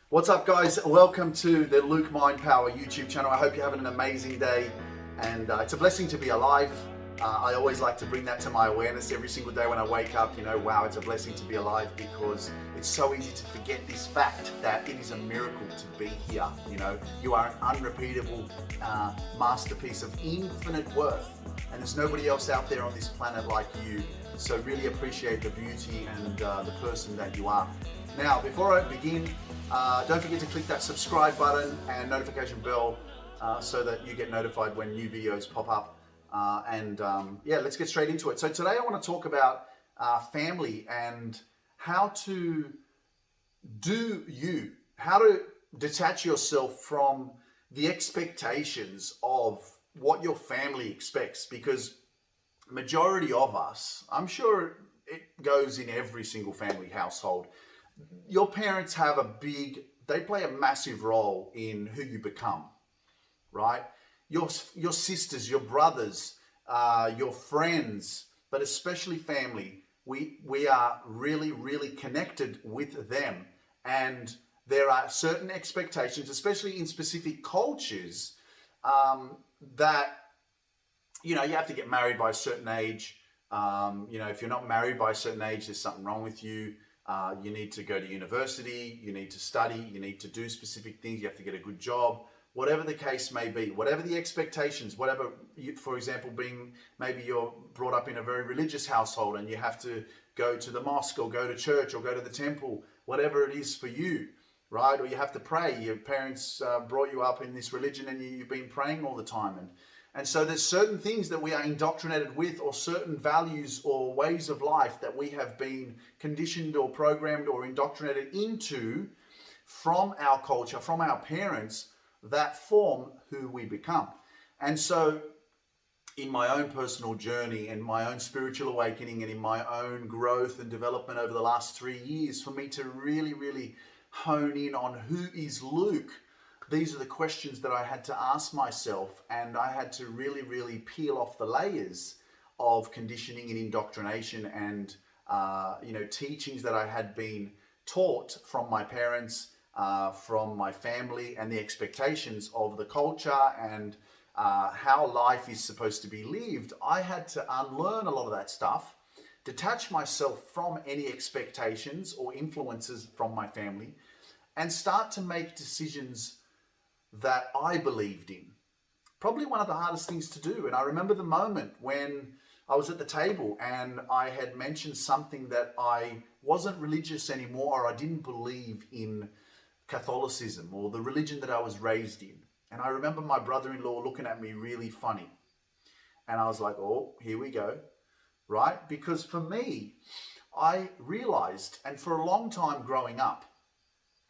What's up, guys? Welcome to the Luke Mind Power YouTube channel. I hope you're having an amazing day, and it's a blessing to be alive. I always like to bring that to my awareness every single day when I wake up. Wow, it's a blessing to be alive, because it's so easy to forget this fact that it is a miracle to be here. You are an unrepeatable masterpiece of infinite worth, and there's nobody else out there on this planet like you. So really appreciate the beauty and the person that you are. Now, before I begin, don't forget to click that subscribe button and notification bell so that you get notified when new videos pop up. Yeah, let's get straight into it. So today I want to talk about family and how to how to detach yourself from the expectations of what your family expects, because majority of us, I'm sure it goes in every single family household, your parents they play a massive role in who you become, right? Your sisters, your brothers, your friends, but especially family, we are really, really connected with them. And there are certain expectations, especially in specific cultures, that you have to get married by a certain age. If you're not married by a certain age, there's something wrong with you. You need to go to university, you need to study, you need to do specific things, you have to get a good job, whatever the case may be, whatever the expectations, for example, maybe you're brought up in a very religious household and you have to go to the mosque or go to church or go to the temple, whatever it is for you, right? Or you have to pray. Your parents brought you up in this religion and you've been praying all the time. And so there's certain things that we are indoctrinated with, or certain values or ways of life that we have been conditioned or programmed or indoctrinated into from our culture, from our parents, that form who we become. And so in my own personal journey and my own spiritual awakening and in my own growth and development over the last 3 years, for me to really, really hone in on who is Luke, these are the questions that I had to ask myself, and I had to really, really peel off the layers of conditioning and indoctrination and teachings that I had been taught from my parents, from my family, and the expectations of the culture and how life is supposed to be lived. I had to unlearn a lot of that stuff, detach myself from any expectations or influences from my family, and start to make decisions that I believed in. Probably one of the hardest things to do. And I remember the moment when I was at the table and I had mentioned something that I wasn't religious anymore, or I didn't believe in Catholicism or the religion that I was raised in. And I remember my brother-in-law looking at me really funny. And I was like, oh, here we go, right? Because for me, I realized, and for a long time growing up,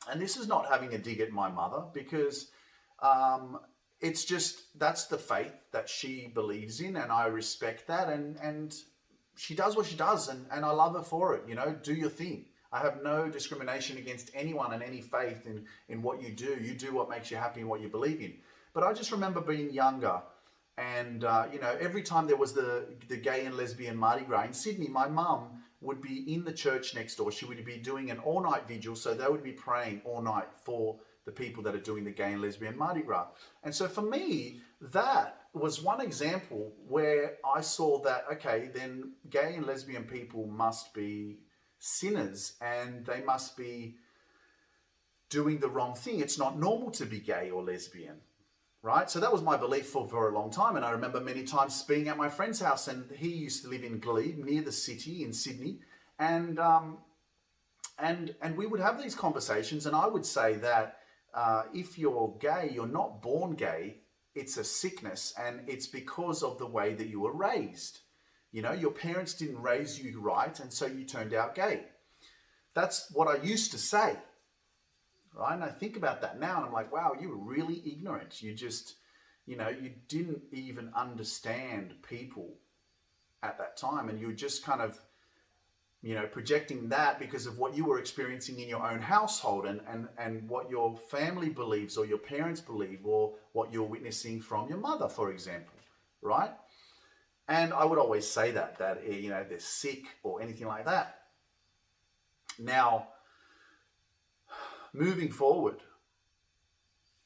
and this is not having a dig at my mother, because it's just, that's the faith that she believes in, and I respect that, and she does what she does, and I love her for it. Do your thing. I have no discrimination against anyone and any faith in what you do. You do what makes you happy and what you believe in. But I just remember being younger, and every time there was the gay and lesbian Mardi Gras in Sydney, my mum would be in the church next door. She would be doing an all-night vigil, so they would be praying all night for the people that are doing the gay and lesbian Mardi Gras. And so for me, that was one example where I saw that, okay, then gay and lesbian people must be sinners and they must be doing the wrong thing. It's not normal to be gay or lesbian, right? So that was my belief for a long time. And I remember many times being at my friend's house, and he used to live in Glebe, near the city in Sydney. And we would have these conversations, and I would say that if you're gay, you're not born gay. It's a sickness, and it's because of the way that you were raised. Your parents didn't raise you right, and so you turned out gay. That's what I used to say, right? And I think about that now, and I'm like, wow, you were really ignorant. You just, you didn't even understand people at that time, and you were just kind of projecting that because of what you were experiencing in your own household and what your family believes or your parents believe, or what you're witnessing from your mother, for example, right? And I would always say that they're sick or anything like that. Now, moving forward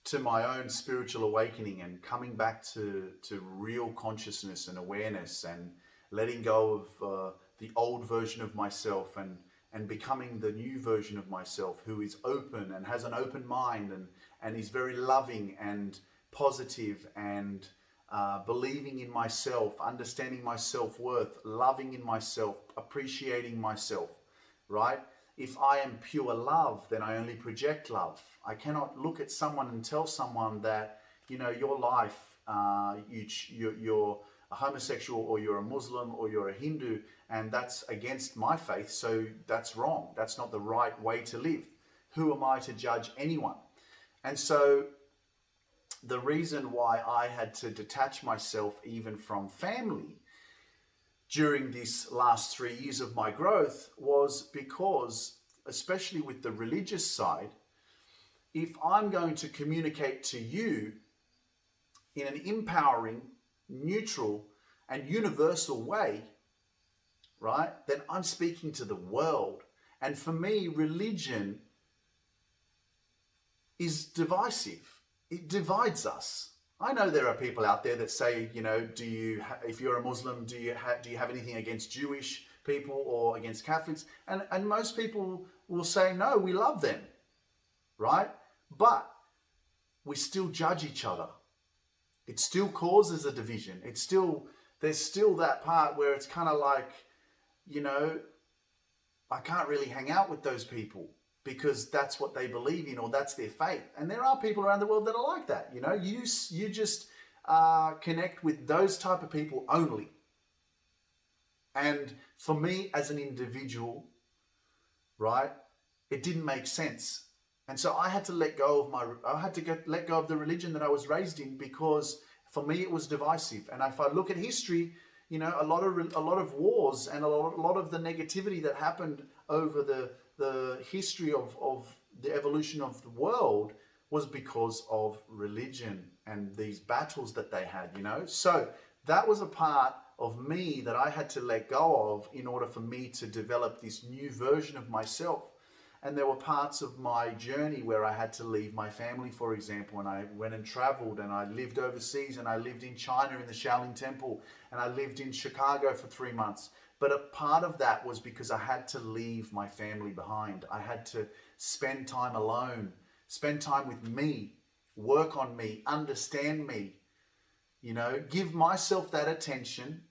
to my own spiritual awakening and coming back to real consciousness and awareness, and letting go of the old version of myself, and becoming the new version of myself, who is open and has an open mind, and is very loving and positive, and believing in myself, understanding my self-worth, loving in myself, appreciating myself, right? If I am pure love, then I only project love. I cannot look at someone and tell someone that, you know, your life, you're a homosexual, or you're a Muslim, or you're a Hindu, and that's against my faith, so that's wrong. That's not the right way to live. Who am I to judge anyone? And so the reason why I had to detach myself even from family during this last 3 years of my growth was because, especially with the religious side, if I'm going to communicate to you in an empowering, neutral, and universal way, right, then I'm speaking to the world. And for me, religion is divisive. It divides us. I know there are people out there that say, you know, if you're a Muslim, do you have anything against Jewish people or against Catholics? And most people will say, no, we love them, right? But we still judge each other. It still causes a division. There's still that part where it's kind of like, you know, I can't really hang out with those people because that's what they believe in, or that's their faith. And there are people around the world that are like that. You know, you just connect with those type of people only. And for me as an individual, right, it didn't make sense. And so I had to let go of the religion that I was raised in, because for me it was divisive. And if I look at history, you know, a lot of wars and a lot of the negativity that happened over the history of the evolution of the world was because of religion and these battles that they had, you know. So that was a part of me that I had to let go of in order for me to develop this new version of myself. And there were parts of my journey where I had to leave my family, for example, and I went and traveled, and I lived overseas, and I lived in China in the Shaolin Temple, and I lived in Chicago for 3 months. But a part of that was because I had to leave my family behind. I had to spend time alone, spend time with me, work on me, understand me, you know, give myself that attention,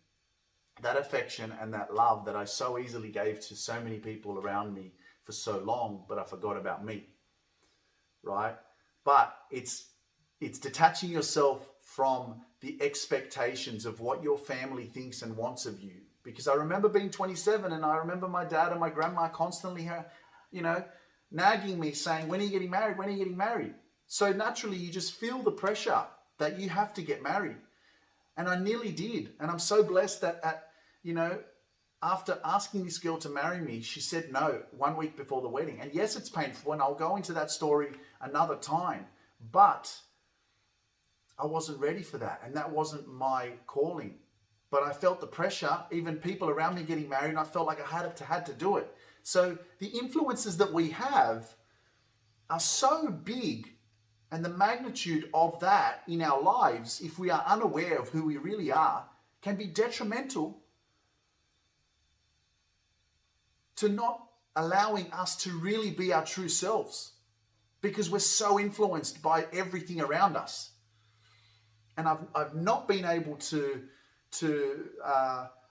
that affection, and that love that I so easily gave to so many people around me for so long, but I forgot about me, right? But it's detaching yourself from the expectations of what your family thinks and wants of you. Because I remember being 27, and I remember my dad and my grandma constantly, you know, nagging me, saying, when are you getting married? When are you getting married? So naturally, you just feel the pressure that you have to get married. And I nearly did. And I'm so blessed that after asking this girl to marry me, she said no 1 week before the wedding. And yes, it's painful, and I'll go into that story another time. But I wasn't ready for that, and that wasn't my calling. But I felt the pressure, even people around me getting married, and I felt like I had to do it. So the influences that we have are so big, and the magnitude of that in our lives, if we are unaware of who we really are, can be detrimental to not allowing us to really be our true selves, because we're so influenced by everything around us. And I've not been able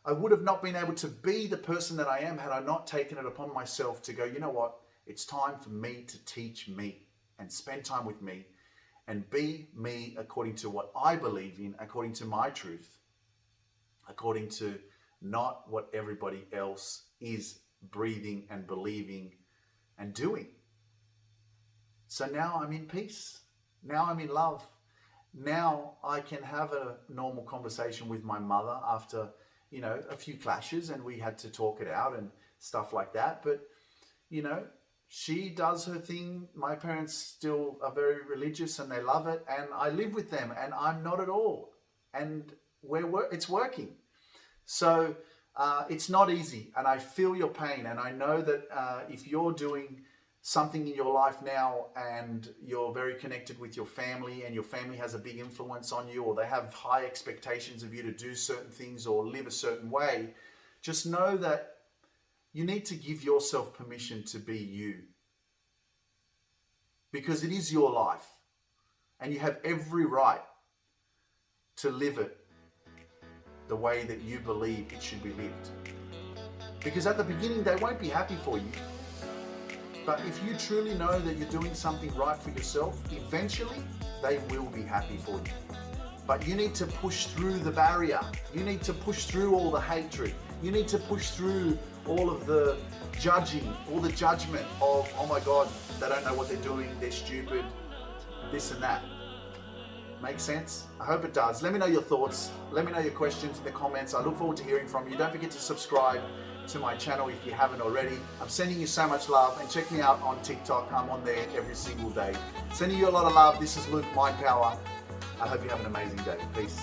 I would have not been able to be the person that I am had I not taken it upon myself to go, you know what, it's time for me to teach me and spend time with me and be me according to what I believe in, according to my truth, according to not what everybody else is breathing and believing and doing. So now I'm in peace. Now I'm in love. Now I can have a normal conversation with my mother after, you know, a few clashes, and we had to talk it out and stuff like that. But, you know, she does her thing. My parents still are very religious and they love it, and I live with them, and I'm not at all. And it's working. So it's not easy, and I feel your pain, and I know that if you're doing something in your life now and you're very connected with your family and your family has a big influence on you, or they have high expectations of you to do certain things or live a certain way, just know that you need to give yourself permission to be you. Because it is your life and you have every right to live it the way that you believe it should be lived. Because at the beginning, they won't be happy for you. But if you truly know that you're doing something right for yourself, eventually they will be happy for you. But you need to push through the barrier. You need to push through all the hatred. You need to push through all of the judging, all the judgment of, oh my God, they don't know what they're doing, they're stupid, this and that. Make sense? I hope it does. Let me know your thoughts. Let me know your questions in the comments. I look forward to hearing from you. Don't forget to subscribe to my channel if you haven't already. I'm sending you so much love, and check me out on TikTok. I'm on there every single day. Sending you a lot of love. This is Luke Mind Power. I hope you have an amazing day. Peace.